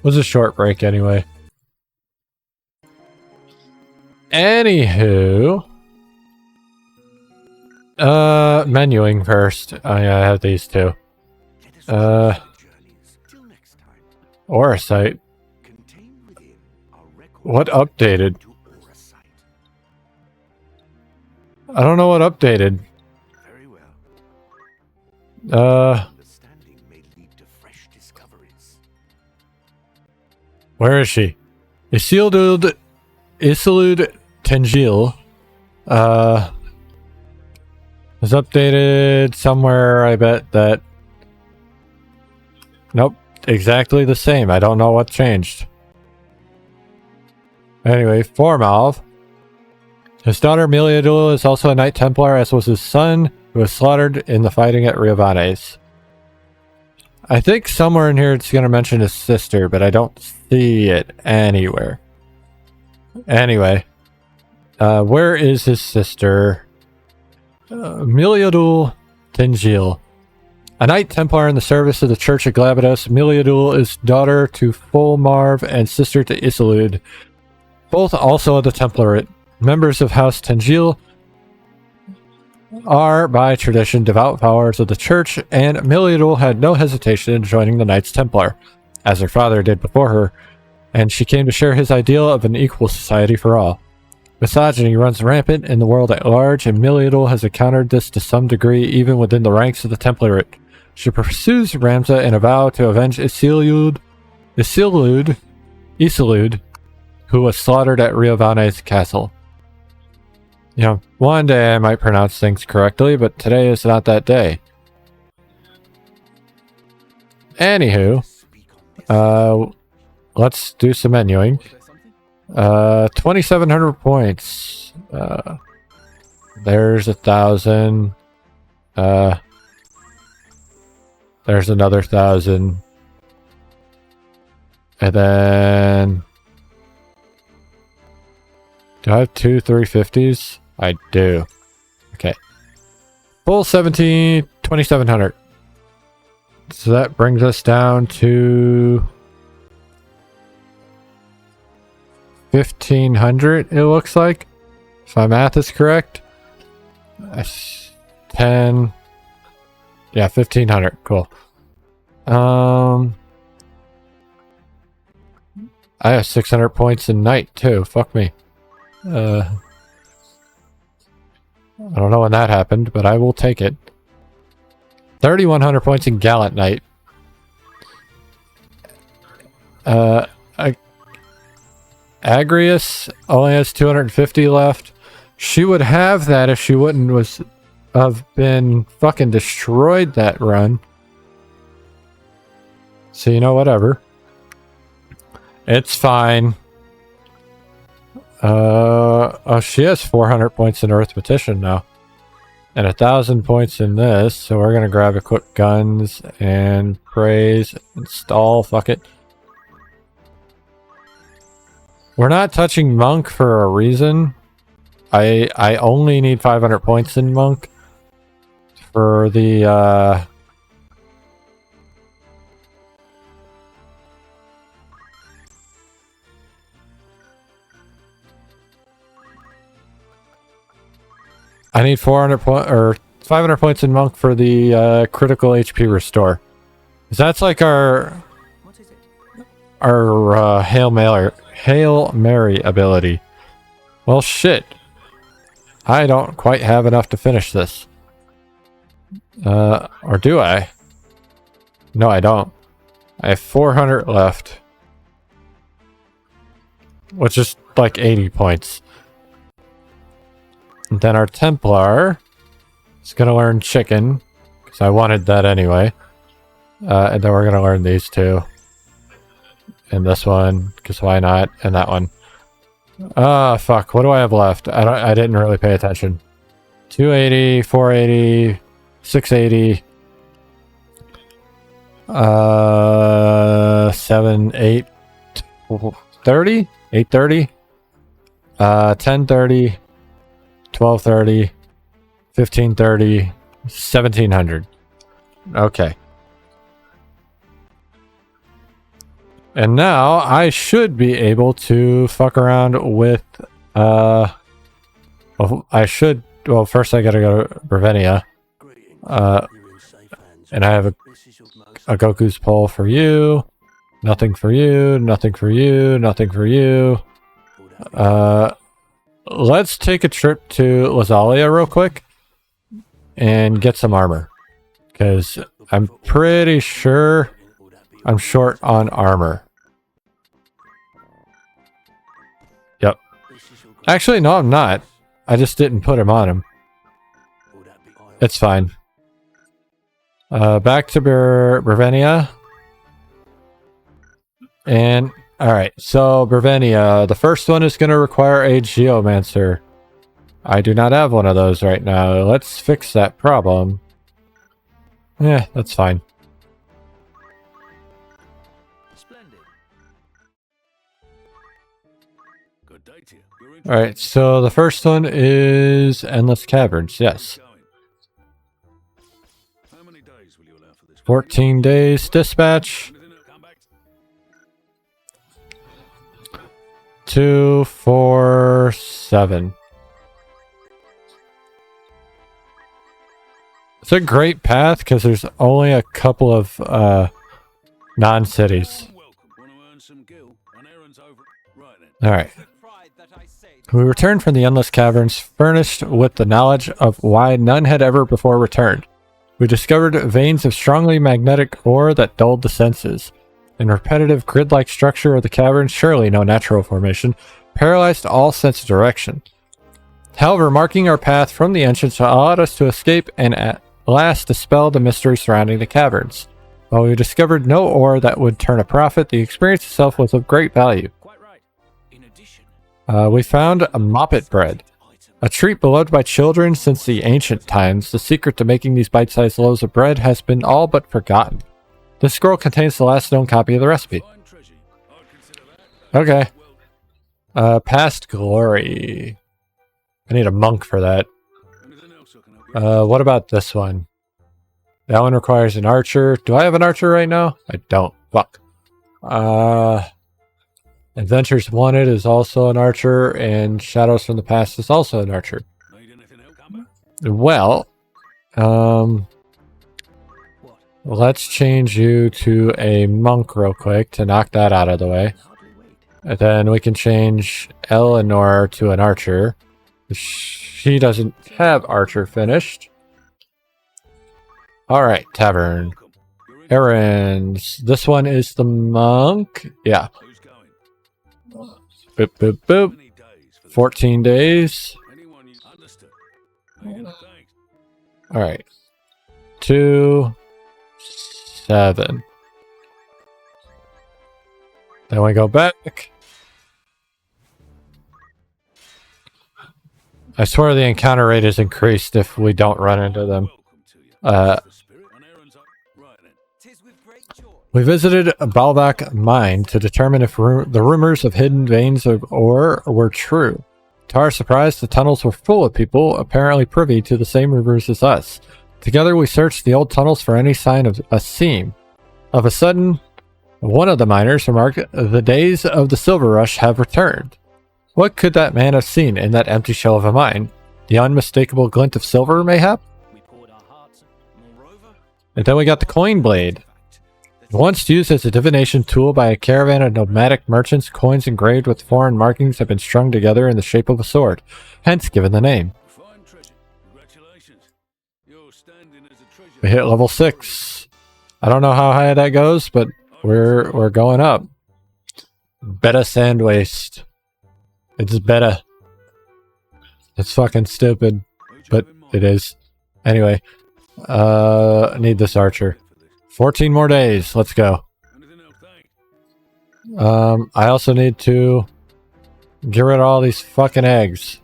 was a short break anyway. Anywho, menuing first. Oh yeah, I have these two. Or a site. What updated? I don't know what updated. Where is she? Isilud Tengil. Was updated somewhere, I bet that... Nope, exactly the same. I don't know what changed. Anyway, Formalv. His daughter Meliadul is also a Knight Templar, as was his son, who was slaughtered in the fighting at Ivalice. I think somewhere in here it's going to mention his sister, but I don't see it anywhere. Anyway, where is his sister? Meliadul Tengil. A Knight Templar in the service of the Church of Glabados, Meliadul is daughter to Fulmarv and sister to Isilud, both also of the Template. Members of House Tengil are, by tradition, devout followers of the Church, and Meliadul had no hesitation in joining the Knights Templar, as her father did before her, and she came to share his ideal of an equal society for all. Misogyny runs rampant in the world at large, and Meliadul has encountered this to some degree even within the ranks of the Template. She pursues Ramza in a vow to avenge Isilud, who was slaughtered at Riovanes Castle. You know, one day I might pronounce things correctly, but today is not that day. Anywho, let's do some menuing. 2,700 points. There's 1,000. There's another 1,000. And then... Do I have two 350s? I do. Okay. Full 2,700. So that brings us down to 1,500, it looks like. If my math is correct. That's 10. Yeah, 1,500. Cool. I have 600 points in Knight too. Fuck me. I don't know when that happened, but I will take it. 3,100 points in Gallant Knight. Agrius only has 250 left. She would have that if she wouldn't have been fucking destroyed that run. So, you know, whatever. It's fine. Oh, she has 400 points in Arithmetician now. And 1,000 points in this. So we're going to grab Equip Guns and Praise. Install. Fuck it. We're not touching Monk for a reason. I only need 500 points in Monk. For the, I need 400 or 500 points in Monk for the critical HP restore. That's like our Hail Mary ability. Well, shit. I don't quite have enough to finish this. Or do I? No, I don't. I have 400 left. Which is like 80 points. And then our Templar is going to learn Chicken, because I wanted that anyway. And then we're going to learn these two. And this one, because why not? And that one. Ah, fuck. What do I have left? I didn't really pay attention. 280, 480, 680. 7, 8, 30? 830? 1030. 1230, 1530, 1700. Okay. And now I should be able to fuck around with, well, I should, well, first I gotta go to Brevenia. And I have a Goku's pole for you. Nothing for you, nothing for you, nothing for you. Let's take a trip to Lazalia real quick and get some armor. Because I'm pretty sure I'm short on armor. Yep. Actually, no, I'm not. I just didn't put him on him. It's fine. Back to Brevenia. And, alright, so Brevenia. The first one is going to require a Geomancer. I do not have one of those right now. Let's fix that problem. Yeah, that's fine. Alright, so the first one is Endless Caverns, yes. 14 days dispatch. 2, 4, 7. It's a great path because there's only a couple of non-cities. Alright. We returned from the Endless Caverns furnished with the knowledge of why none had ever before returned. We discovered veins of strongly magnetic ore that dulled the senses. In repetitive grid-like structure of the cavern, surely no natural formation, paralyzed all sense of direction. However, marking our path from the entrance allowed us to escape and at last dispel the mystery surrounding the caverns. While we discovered no ore that would turn a profit, the experience itself was of great value. We found a moppet bread. A treat beloved by children since the ancient times, the secret to making these bite-sized loaves of bread has been all but forgotten. This scroll contains the last known copy of the recipe. Okay. Past glory. I need a monk for that. What about this one? That one requires an archer. Do I have an archer right now? I don't. Fuck. Adventures Wanted is also an archer, and Shadows from the Past is also an archer. Well, let's change you to a monk real quick to knock that out of the way. And then we can change Eleanor to an archer. She doesn't have archer finished. Alright, tavern. Errands. This one is the monk. Yeah. Boop, boop, boop. 14 days. Alright. 2, 7. Then we go back. I swear the encounter rate is increased if we don't run into them. We visited Balbak Mine to determine if the rumors of hidden veins of ore were true. To our surprise, the tunnels were full of people apparently privy to the same rumors as us. Together we searched the old tunnels for any sign of a seam. Of a sudden, one of the miners remarked, "The days of the silver rush have returned." What could that man have seen in that empty shell of a mine? The unmistakable glint of silver, mayhap? And then we got the coin blade. Once used as a divination tool by a caravan of nomadic merchants, coins engraved with foreign markings have been strung together in the shape of a sword, hence given the name. We hit level 6. I don't know how high that goes, but we're going up. Beta sand waste. It's beta. It's fucking stupid, but it is. Anyway, I need this archer. 14 more days. Let's go. I also need to get rid of all these fucking eggs.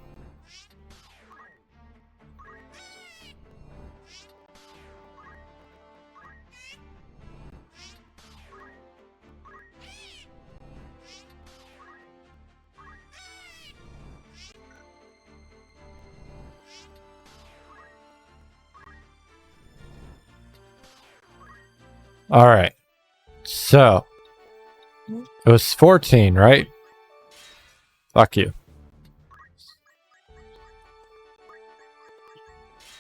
All right. So, It was 14, right? Fuck you.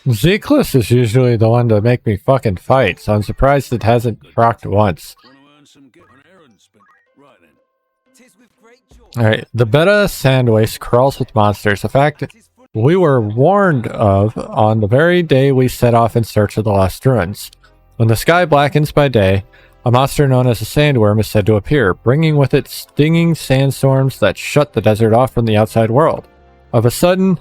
Zeklis is usually the one to make me fucking fight, so I'm surprised it hasn't procced once. Alright, the beta sand waste crawls with monsters, a fact we were warned of on the very day we set off in search of the lost ruins. When the sky blackens by day, a monster known as a sandworm is said to appear, bringing with it stinging sandstorms that shut the desert off from the outside world. Of a sudden,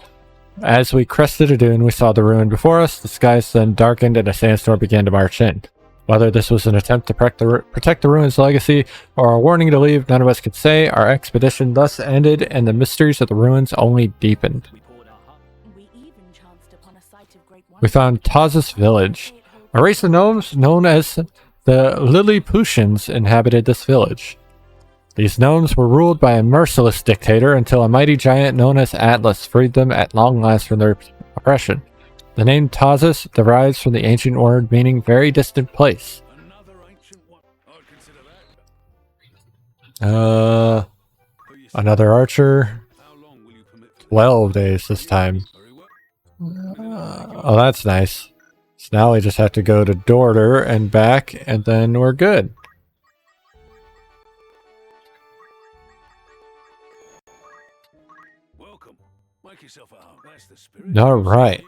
as we crested a dune, we saw the ruin before us. The skies then darkened and a sandstorm began to march in. Whether this was an attempt to protect the ruin's legacy or a warning to leave, none of us could say. Our expedition thus ended, and the mysteries of the ruins only deepened. We found Taz's village. A race of gnomes known as the Lilliputians inhabited this village. These gnomes were ruled by a merciless dictator until a mighty giant known as Atlas freed them at long last from their oppression. The name Tazis derives from the ancient word meaning very distant place. Another archer. 12 days this time. Oh, that's nice. So now we just have to go to Dorder and back, and then we're good. Welcome. Make yourself at home. That's the spirit. All right.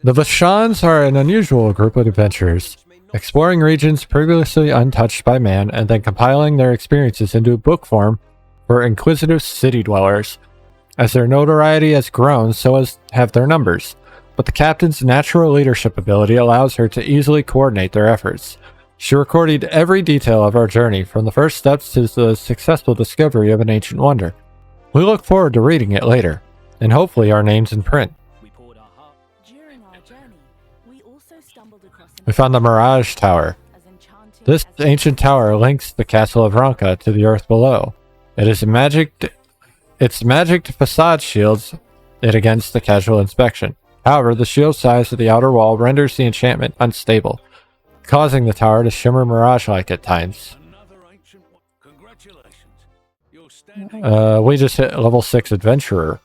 The Vashans are an unusual group of adventurers, exploring regions previously untouched by man and then compiling their experiences into book form for inquisitive city dwellers. As their notoriety has grown, so have their numbers, but the captain's natural leadership ability allows her to easily coordinate their efforts. She recorded every detail of our journey, from the first steps to the successful discovery of an ancient wonder. We look forward to reading it later, and hopefully our names in print. We found the Mirage Tower. This ancient tower links the castle of Ronka to the earth below. Its magic facade shields it against the casual inspection. However, the shield size of the outer wall renders the enchantment unstable, causing the tower to shimmer mirage-like at times. We just hit level 6 adventurer.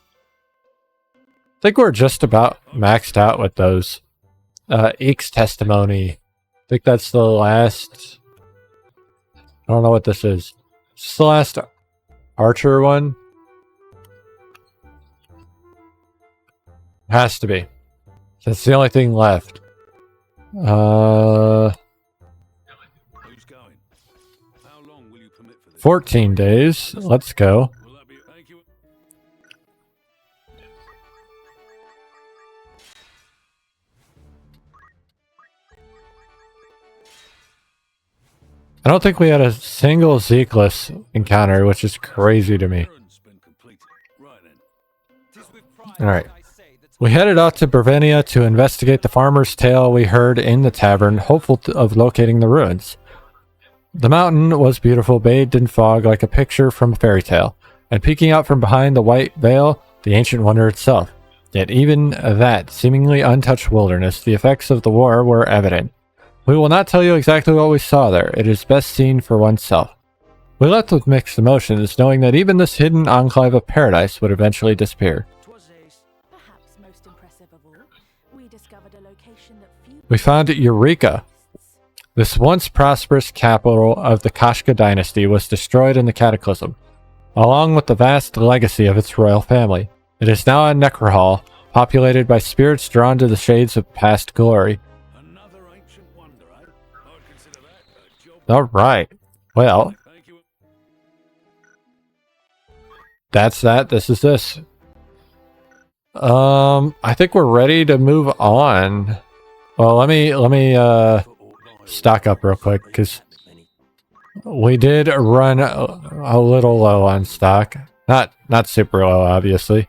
I think we're just about maxed out with those. Eek's testimony. I think that's the last. I don't know what this is. Is this the last archer one? Has to be. That's the only thing left. Who's going? How long will you permit for this? 14 days. Let's go. Will that be? Thank you. I don't think we had a single Zeklis encounter, which is crazy to me. Alright. We headed out to Brevenia to investigate the farmer's tale we heard in the tavern, hopeful of locating the ruins. The mountain was beautiful, bathed in fog like a picture from a fairy tale, and peeking out from behind the white veil, the ancient wonder itself. Yet even that seemingly untouched wilderness, the effects of the war were evident. We will not tell you exactly what we saw there. It is best seen for oneself. We left with mixed emotions, knowing that even this hidden enclave of paradise would eventually disappear. We found Eureka. This once prosperous capital of the Kashka dynasty was destroyed in the Cataclysm, along with the vast legacy of its royal family. It is now a necrohall, populated by spirits drawn to the shades of past glory. Alright. Well, that's that. This is this. I think we're ready to move on. Well, let me stock up real quick, because we did run a little low on stock. Not super low, obviously,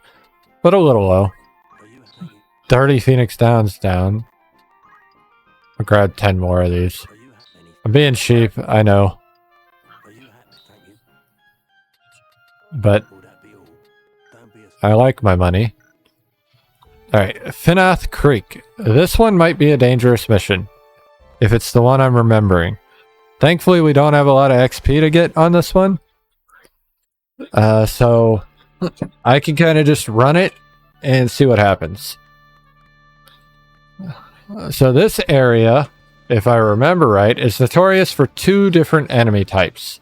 but a little low. 30 Phoenix Downs down. I'll grab 10 more of these. I'm being cheap, I know. But I like my money. Alright, Finath Creek. This one might be a dangerous mission, if it's the one I'm remembering. Thankfully, we don't have a lot of XP to get on this one. So I can kind of just run it and see what happens. So this area, if I remember right, is notorious for 2 different enemy types.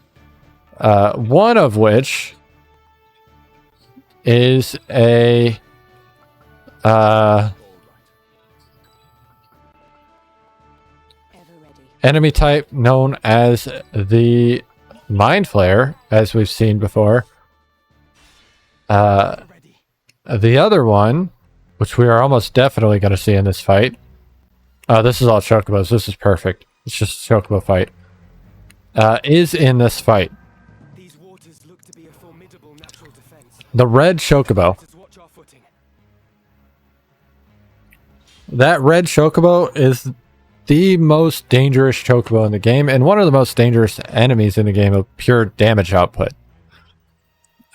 One of which is a enemy type known as the Mind Flayer, as we've seen before. The other one, which we are almost definitely going to see in this fight. This is all chocobos. This is perfect. It's just a chocobo fight. Is in this fight. These waters look to be a formidable natural defense. The red chocobo. Watch our footing. That red chocobo is the most dangerous chocobo in the game, and one of the most dangerous enemies in the game of pure damage output.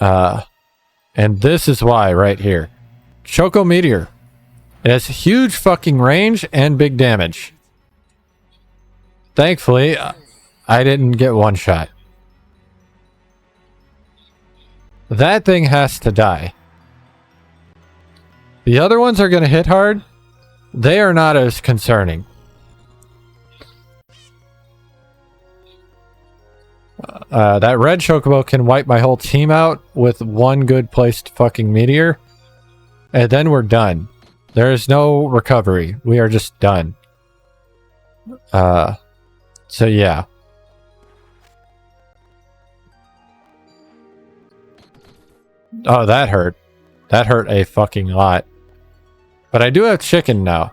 And this is why right here. Choco Meteor. It has huge fucking range and big damage. Thankfully, I didn't get one shot. That thing has to die. The other ones are going to hit hard. They are not as concerning. That red chocobo can wipe my whole team out with one good placed fucking meteor. And then we're done. There is no recovery. We are just done. So yeah. Oh, that hurt. That hurt a fucking lot. But I do have chicken now.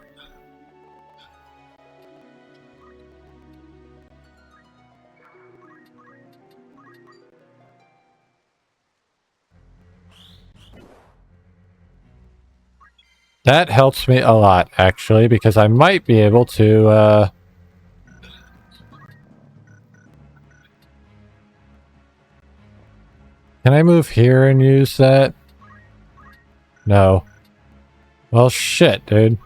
That helps me a lot, actually, because I might be able to, Can I move here and use that? No. Well, shit, dude.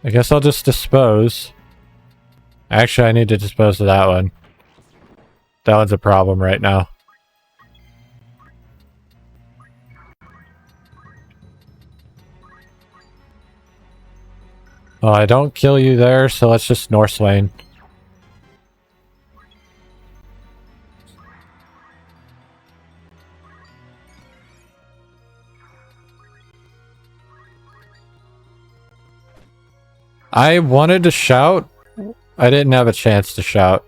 I guess I'll just dispose. Actually, I need to dispose of that one. That one's a problem right now. Well, I don't kill you there, so let's just North Lane. I wanted to shout. I didn't have a chance to shout.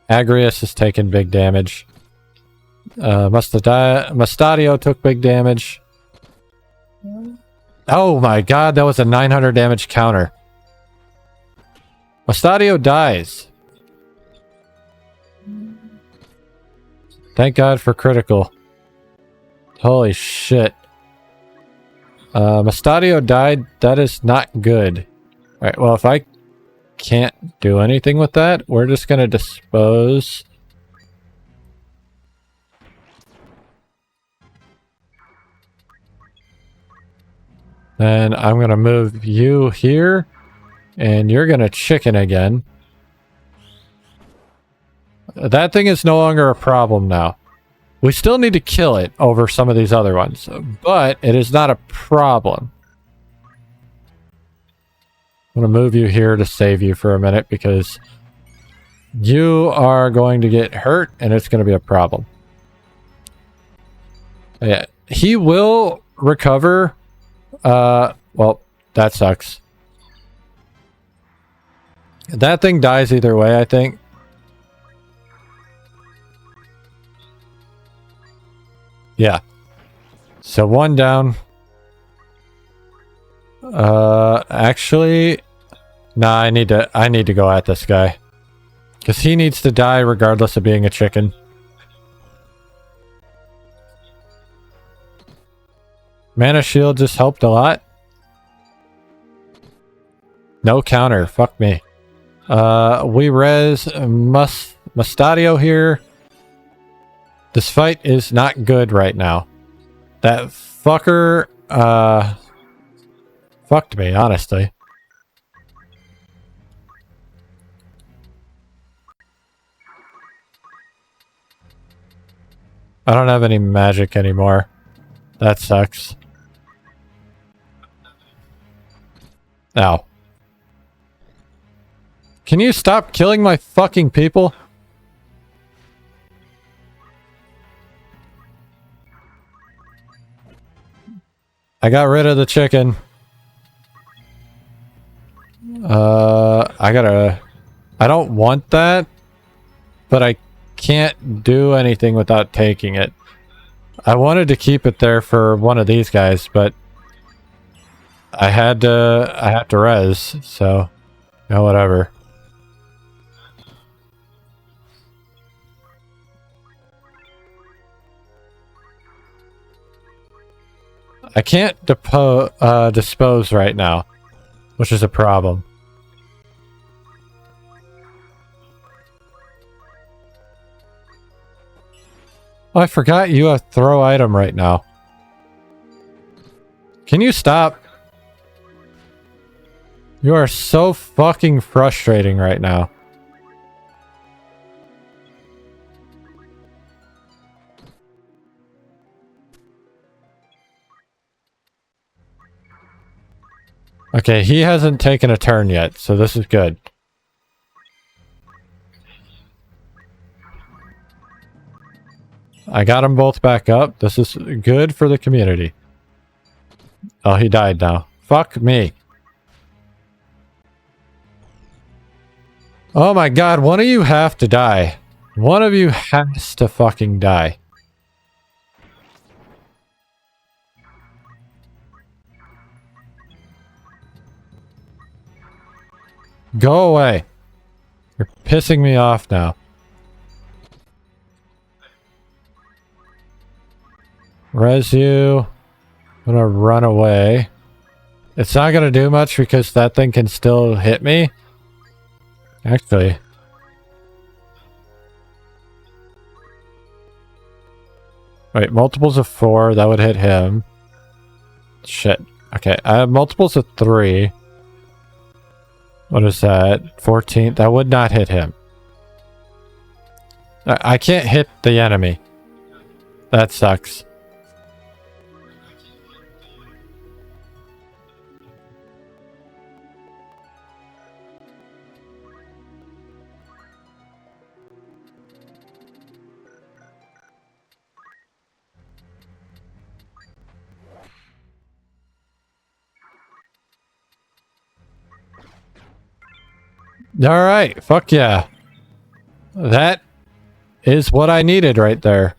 Agrius has taken big damage. Mustadio took big damage. Oh my god, that was a 900 damage counter. Mustadio dies. Thank god for critical. Holy shit. Mustadio died. That is not good. Alright, well, if I can't do anything with that, we're just gonna dispose. Then I'm gonna move you here, and you're gonna chicken again. That thing is no longer a problem now. We still need to kill it over some of these other ones, but it is not a problem. I'm gonna move you here to save you for a minute because you are going to get hurt and it's gonna be a problem. Yeah, he will recover. Well, that sucks. That thing dies either way, I think. Yeah. So one down. Actually, nah, I need to go at this guy. Because he needs to die regardless of being a chicken. Mana shield just helped a lot. No counter. Fuck me. We res Mustadio here. This fight is not good right now. That fucker, fucked me, honestly. I don't have any magic anymore. That sucks. Ow. Can you stop killing my fucking people? I got rid of the chicken. I don't want that, but I can't do anything without taking it. I wanted to keep it there for one of these guys, but I had to res, so no, whatever. I can't dispose right now, which is a problem. Oh, I forgot you have throw item right now. Can you stop? You are so fucking frustrating right now. Okay, he hasn't taken a turn yet, so this is good. I got them both back up. This is good for the community. Oh, he died now. Fuck me. Oh my god, one of you have to die. One of you has to fucking die. Go away. You're pissing me off now. Res you. I'm gonna run away. It's not gonna do much because that thing can still hit me. Actually. Wait, multiples of 4, that would hit him. Shit. Okay, I have multiples of 3. What is that? 14. That would not hit him. I can't hit the enemy. That sucks. Alright, fuck yeah. That is what I needed right there.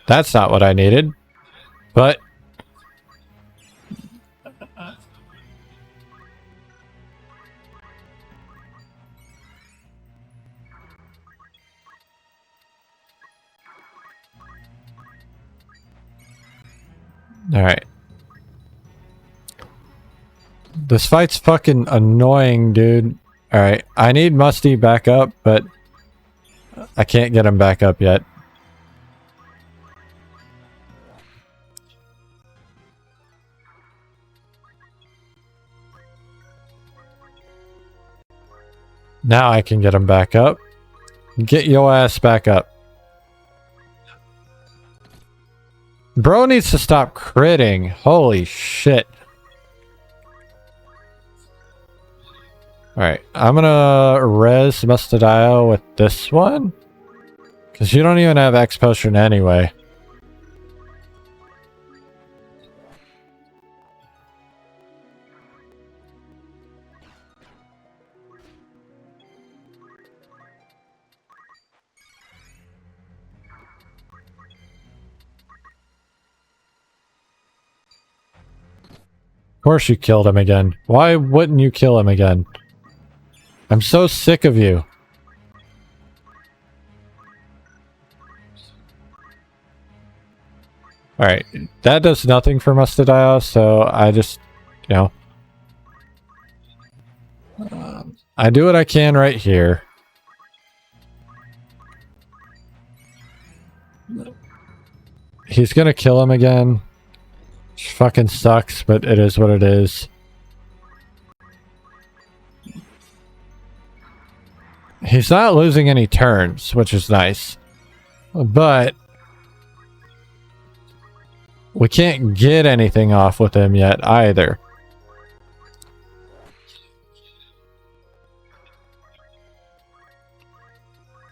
That's not what I needed. But... Alright. This fight's fucking annoying, dude. Alright, I need Musty back up, but I can't get him back up yet. Now I can get him back up. Get your ass back up. Bro needs to stop critting. Holy shit. Alright, I'm gonna res Mustadio with this one. Because you don't even have X potion anyway. Of course you killed him again. Why wouldn't you kill him again? I'm so sick of you. Alright, that does nothing for Mustadio, so I just, you know. I do what I can right here. He's gonna kill him again. Which fucking sucks, but it is what it is. He's not losing any turns, which is nice. But we can't get anything off with him yet either.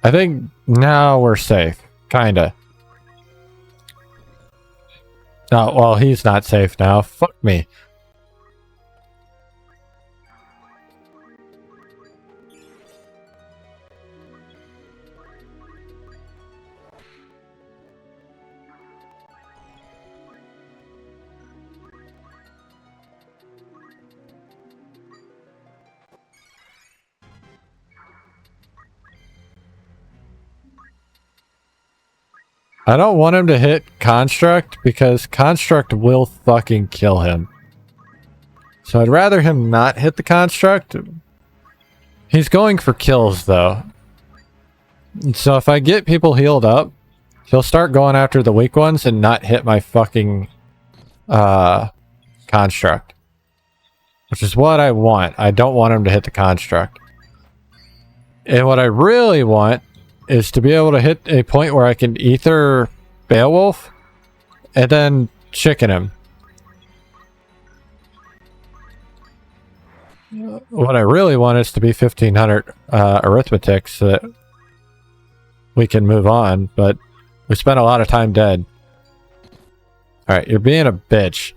I think now we're safe. Kinda. Oh, well, he's not safe now. Fuck me. I don't want him to hit Construct because Construct will fucking kill him. So I'd rather him not hit the Construct. He's going for kills though. So if I get people healed up, he'll start going after the weak ones and not hit my fucking Construct. Which is what I want. I don't want him to hit the Construct. And what I really want is to be able to hit a point where I can ether Beowulf and then chicken him. What I really want is to be 1500 arithmetic so that we can move on, but we spent a lot of time dead. Alright, you're being a bitch.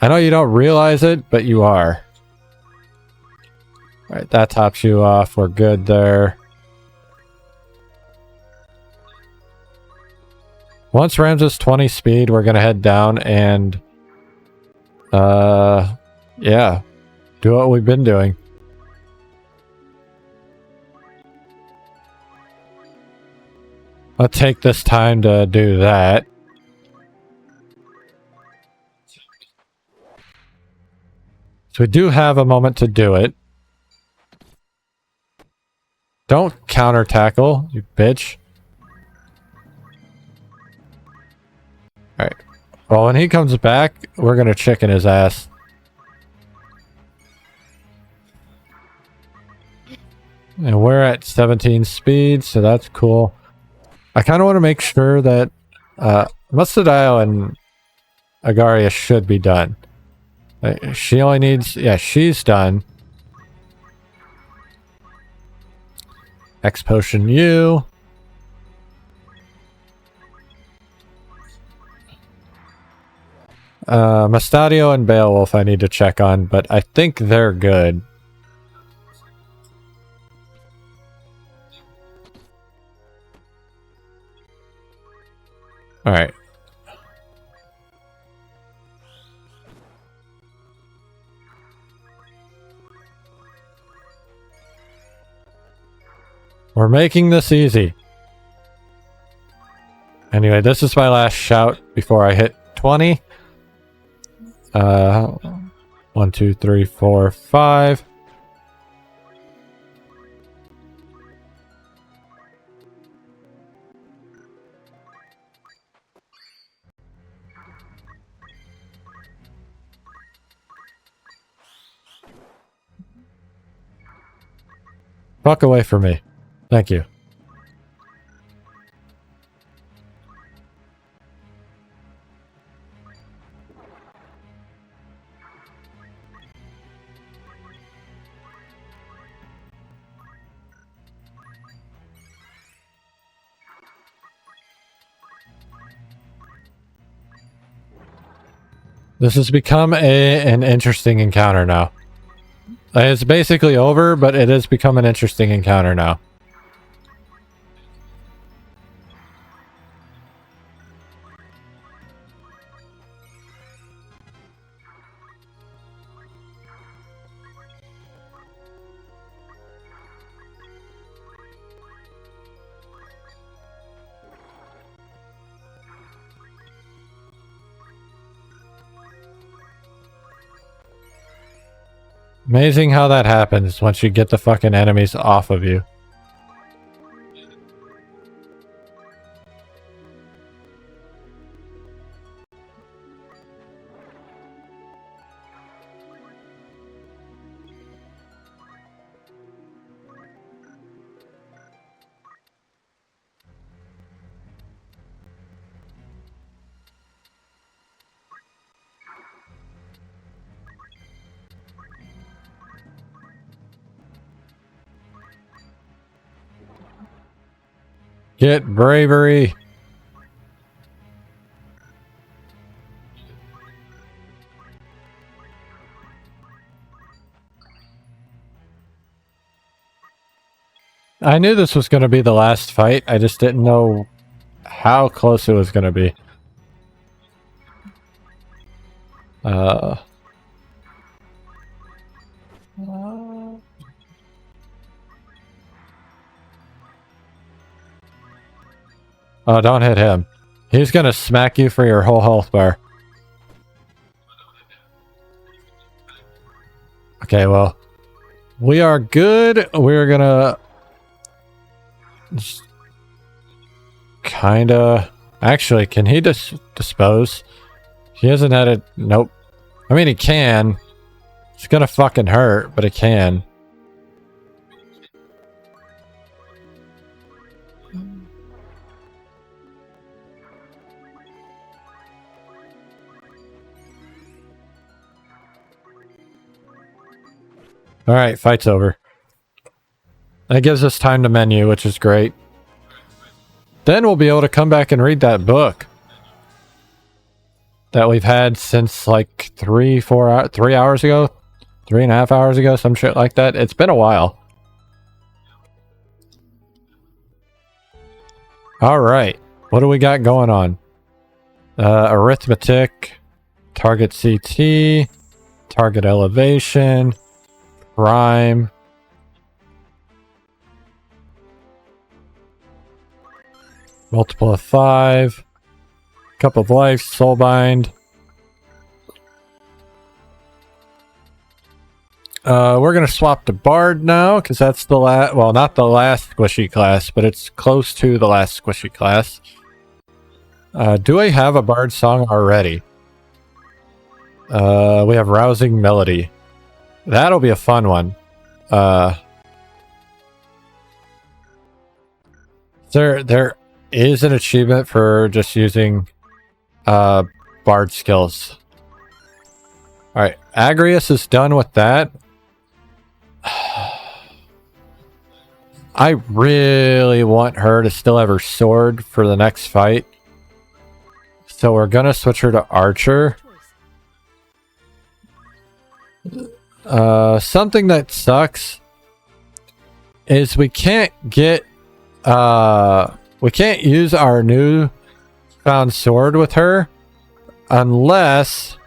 I know you don't realize it, but you are. Alright, that tops you off. We're good there. Once Ramses 20 speed, we're gonna head down and yeah, do what we've been doing. I'll take this time to do that. So we do have a moment to do it. Don't counter tackle, you bitch. Alright. Well, when he comes back, we're gonna chicken his ass. And we're at 17 speed, so that's cool. I kind of want to make sure that Mustadile and Agaria should be done. She only needs... Yeah, she's done. X Potion U. Mustadio and Beowulf I need to check on, but I think they're good. Alright. We're making this easy. Anyway, this is my last shout before I hit 20. 1, 2, 3, 4, 5. Fuck away from me. Thank you. This has become an interesting encounter now. It's basically over, but it has become an interesting encounter now. Amazing how that happens once you get the fucking enemies off of you. Get bravery. I knew this was going to be the last fight. I just didn't know how close it was going to be. Oh, don't hit him. He's going to smack you for your whole health bar. Okay, well, we are good. We're going to kinda... Actually, can he dispose? He hasn't had it... Nope. I mean, he can. It's gonna fucking hurt, but it can. Alright, fight's over. That gives us time to menu, which is great. Then we'll be able to come back and read that book that we've had since like 3 hours ago, 3.5 hours ago, some shit like that. It's been a while. All right, what do we got going on? Arithmetic, target CT, target elevation, prime. Multiple of 5. Cup of life, soulbind. We're gonna swap to Bard now, because that's the last, well, not the last squishy class, but it's close to the last squishy class. Do I have a Bard song already? We have Rousing Melody. That'll be a fun one. There is an achievement for just using Bard skills. Alright, Agrius is done with that. I really want her to still have her sword for the next fight. So we're gonna switch her to Archer. Something that sucks is we can't get we can't use our new found sword with her unless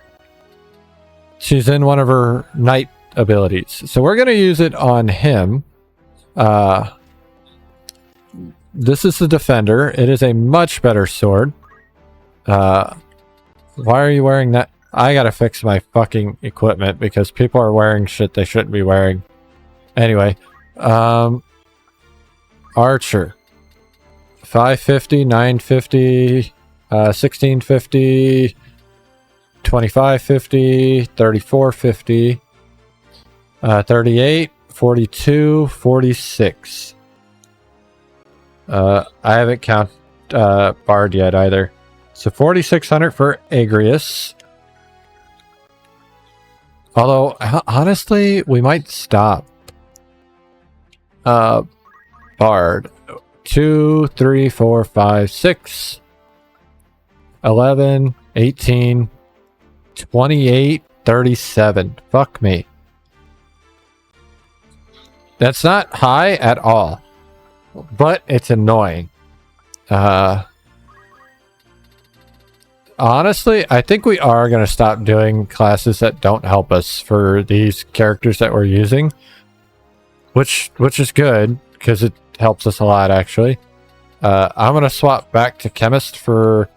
she's in one of her knight abilities. So we're going to use it on him. This is the defender. It is a much better sword. Why are you wearing that? I got to fix my fucking equipment because people are wearing shit they shouldn't be wearing. Anyway, Archer. 550, 950, 1650, 2550, 3450, 38, 42, 46. I haven't counted Bard yet either. So 4600 for Agrius. Although, honestly, we might stop. Bard. 2, 3, 4, 5, 6, 11, 18, 28, 37. Fuck me. That's not high at all. But it's annoying. Honestly, I think we are going to stop doing classes that don't help us for these characters that we're using. Which is good, because it helps us a lot, actually. I'm going to swap back to Chemist for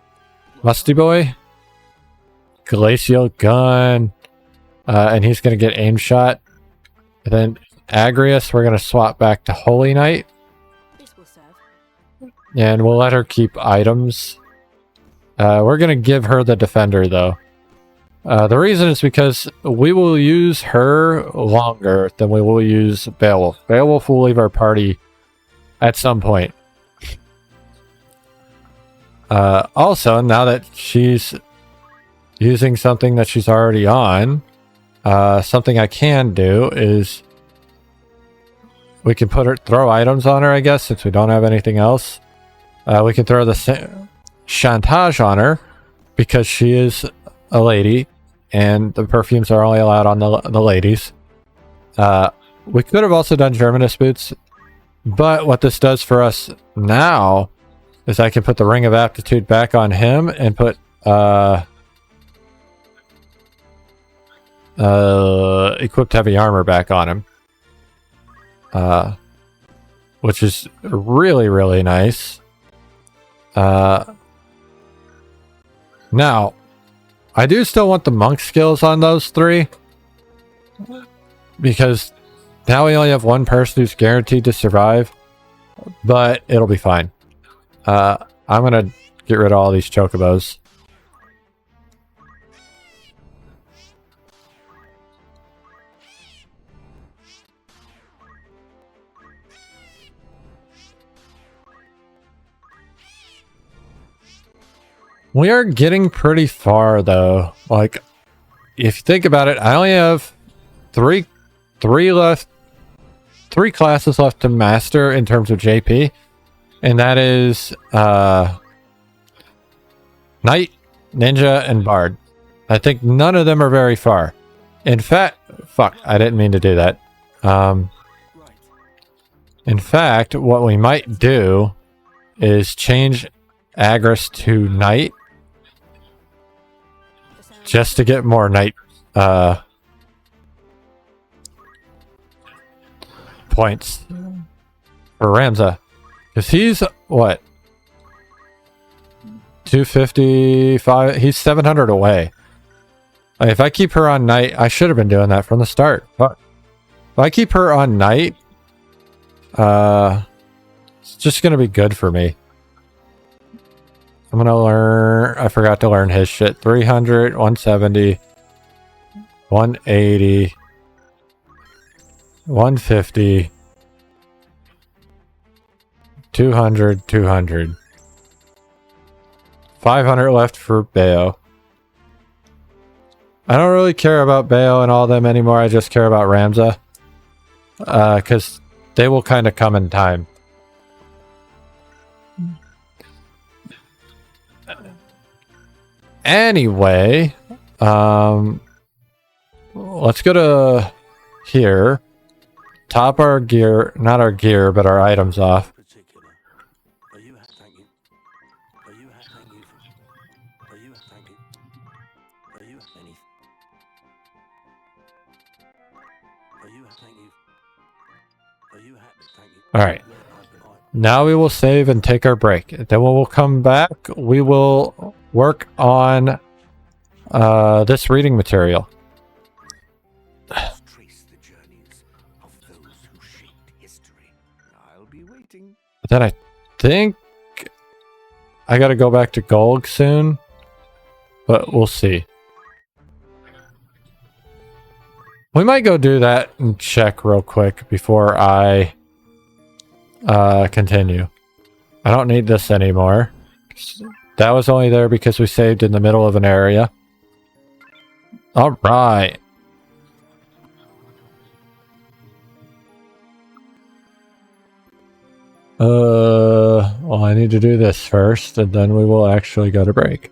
Musty Boy. Glacial Gun. And he's going to get aim shot. And then Agrius, we're going to swap back to Holy Knight. This will serve. And we'll let her keep items. We're going to give her the Defender, though. The reason is because we will use her longer than we will use Beowulf. Beowulf will leave our party at some point. Also, now that she's using something that she's already on, something I can do is we can throw items on her, I guess, since we don't have anything else. We can throw the chantage on her because she is a lady and the perfumes are only allowed on the ladies. We could have also done Germanist boots, but what this does for us now is I can put the Ring of Aptitude back on him and put equipped heavy armor back on him, which is really, really nice. Now, I do still want the monk skills on those three, because now we only have one person who's guaranteed to survive, but it'll be fine. I'm gonna get rid of all these chocobos. We are getting pretty far though. Like, if you think about it, I only have three classes left to master in terms of JP, and that is Knight, Ninja, and Bard. I think none of them are very far. In fact, fuck, I didn't mean to do that. In fact, what we might do is change Agris to Knight, just to get more Knight points for Ramza, because he's what, 255? He's 700 away. If I keep her on Knight, I should have been doing that from the start. But if I keep her on Knight, it's just gonna be good for me. I'm gonna learn. I forgot to learn his shit. 300, 170, 180, 150, 200, 200. 500 left for Bayo. I don't really care about Bayo and all of them anymore. I just care about Ramza. Because they will kind of come in time. Anyway, let's go to here. Top our gear, not our gear, but our items off. Particular. Are you thank you? Are you thank you? Are you thank you? Are you any? Are you thank you? Are you thank you? All right. Now we will save and take our break. Then when we'll come back, we will work on this reading material. Trace the journeys of those who shaped history. I'll be waiting. But then I think I gotta go back to Golg soon, but we'll see. We might go do that and check real quick before I continue. I don't need this anymore. That was only there because we saved in the middle of an area. All right. Well, I need to do this first, and then we will actually go to break.